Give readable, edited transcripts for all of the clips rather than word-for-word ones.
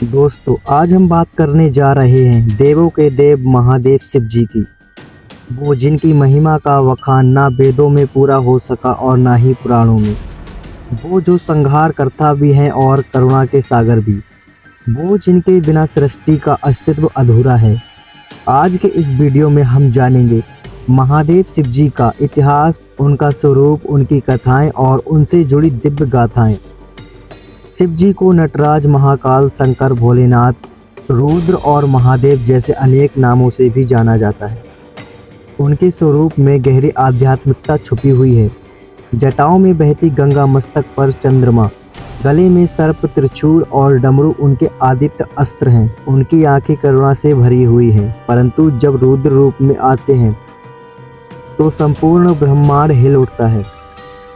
दोस्तों, आज हम बात करने जा रहे हैं देवों के देव महादेव शिव जी की। वो जिनकी महिमा का वखान ना वेदों में पूरा हो सका और ना ही पुराणों में। वो जो संहार करता भी हैं और करुणा के सागर भी। वो जिनके बिना सृष्टि का अस्तित्व अधूरा है। आज के इस वीडियो में हम जानेंगे महादेव शिव जी का इतिहास, उनका स्वरूप, उनकी कथाएं और उनसे जुड़ी दिव्य गाथाएं। शिव जी को नटराज, महाकाल, शंकर, भोलेनाथ, रुद्र और महादेव जैसे अनेक नामों से भी जाना जाता है। उनके स्वरूप में गहरी आध्यात्मिकता छुपी हुई है। जटाओं में बहती गंगा, मस्तक पर चंद्रमा, गले में सर्प, त्रिशूल और डमरू उनके आदित्य अस्त्र हैं। उनकी आंखें करुणा से भरी हुई हैं, परंतु जब रुद्र रूप में आते हैं तो संपूर्ण ब्रह्मांड हिल उठता है।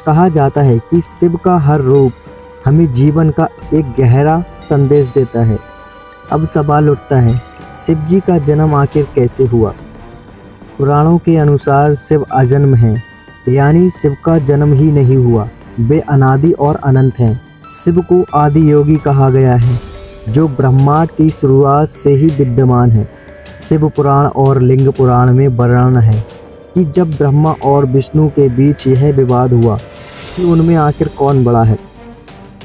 कहा जाता है कि शिव का हर रूप हमें जीवन का एक गहरा संदेश देता है। अब सवाल उठता है, शिव जी का जन्म आखिर कैसे हुआ? पुराणों के अनुसार शिव अजन्म हैं, यानी शिव का जन्म ही नहीं हुआ। वे अनादि और अनंत हैं। शिव को आदि योगी कहा गया है, जो ब्रह्मांड की शुरुआत से ही विद्यमान है। शिव पुराण और लिंग पुराण में वर्णन है कि जब ब्रह्मा और विष्णु के बीच यह विवाद हुआ कि उनमें आखिर कौन बड़ा है,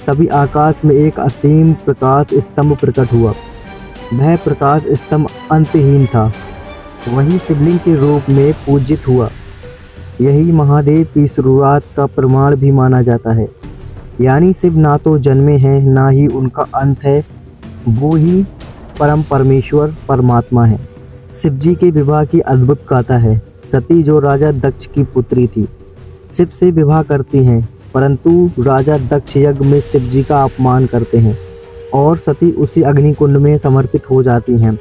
तभी आकाश में एक असीम प्रकाश स्तंभ प्रकट हुआ। वह प्रकाश स्तंभ अंतहीन था। वही शिवलिंग के रूप में पूजित हुआ। यही महादेव की शुरुआत का प्रमाण भी माना जाता है। यानी शिव ना तो जन्मे हैं, ना ही उनका अंत है। वो ही परम परमेश्वर परमात्मा है। शिव जी के विवाह की अद्भुत गाथा है। सती, जो राजा दक्ष की पुत्री थी, शिव से विवाह करती हैं, परंतु राजा दक्ष यज्ञ में शिव जी का अपमान करते हैं और सती उसी अग्निकुंड में समर्पित हो जाती हैं।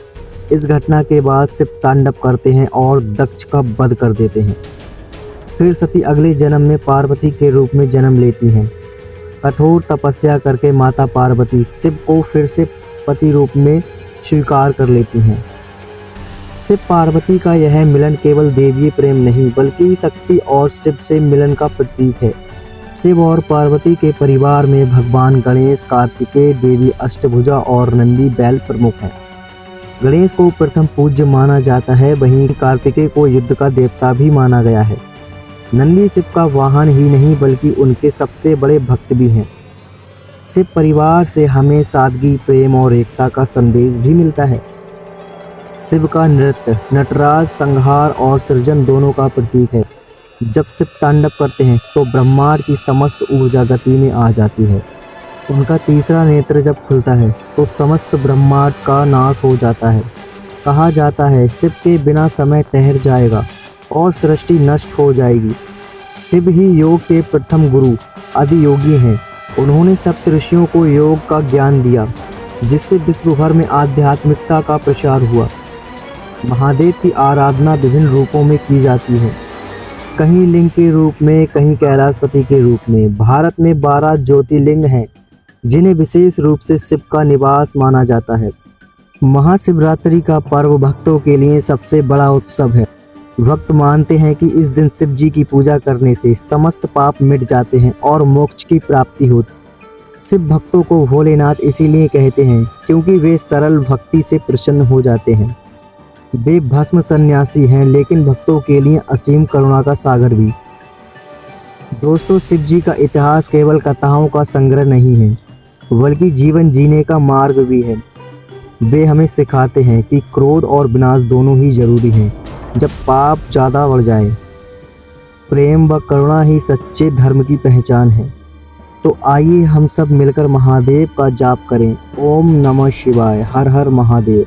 इस घटना के बाद शिव तांडव करते हैं और दक्ष का वध कर देते हैं। फिर सती अगले जन्म में पार्वती के रूप में जन्म लेती हैं। कठोर तपस्या करके माता पार्वती शिव को फिर से पति रूप में स्वीकार कर लेती हैं। शिव पार्वती का यह मिलन केवल देवीय प्रेम नहीं, बल्कि शक्ति और शिव से मिलन का प्रतीक है। शिव और पार्वती के परिवार में भगवान गणेश, कार्तिकेय, देवी अष्टभुजा और नंदी बैल प्रमुख हैं। गणेश को प्रथम पूज्य माना जाता है, वहीं कार्तिकेय को युद्ध का देवता भी माना गया है। नंदी शिव का वाहन ही नहीं, बल्कि उनके सबसे बड़े भक्त भी हैं। शिव परिवार से हमें सादगी, प्रेम और एकता का संदेश भी मिलता है। शिव का नृत्य नटराज संहार और सृजन दोनों का प्रतीक है। जब शिव तांडव करते हैं तो ब्रह्मांड की समस्त ऊर्जा गति में आ जाती है। उनका तीसरा नेत्र जब खुलता है तो समस्त ब्रह्मांड का नाश हो जाता है। कहा जाता है, शिव के बिना समय ठहर जाएगा और सृष्टि नष्ट हो जाएगी। शिव ही योग के प्रथम गुरु, आदि योगी हैं। उन्होंने सप्त ऋषियों को योग का ज्ञान दिया, जिससे विश्व भर में आध्यात्मिकता का प्रचार हुआ। महादेव की आराधना विभिन्न रूपों में की जाती है, कहीं लिंग के रूप में, कहीं कैलाशपति के रूप में। भारत में 12 ज्योतिर्लिंग हैं, जिन्हें विशेष रूप से शिव का निवास माना जाता है। महाशिवरात्रि का पर्व भक्तों के लिए सबसे बड़ा उत्सव है। भक्त मानते हैं कि इस दिन शिव जी की पूजा करने से समस्त पाप मिट जाते हैं और मोक्ष की प्राप्ति होती। शिव भक्तों को भोलेनाथ इसीलिए कहते हैं क्योंकि वे सरल भक्ति से प्रसन्न हो जाते हैं। वे भस्म सन्यासी हैं, लेकिन भक्तों के लिए असीम करुणा का सागर भी। दोस्तों, शिव जी का इतिहास केवल कथाओं का संग्रह नहीं है, बल्कि जीवन जीने का मार्ग भी है। वे हमें सिखाते हैं कि क्रोध और विनाश दोनों ही जरूरी हैं। जब पाप ज़्यादा बढ़ जाए, प्रेम व करुणा ही सच्चे धर्म की पहचान है। तो आइए हम सब मिलकर महादेव का जाप करें। ओम नमः शिवाय। हर हर महादेव।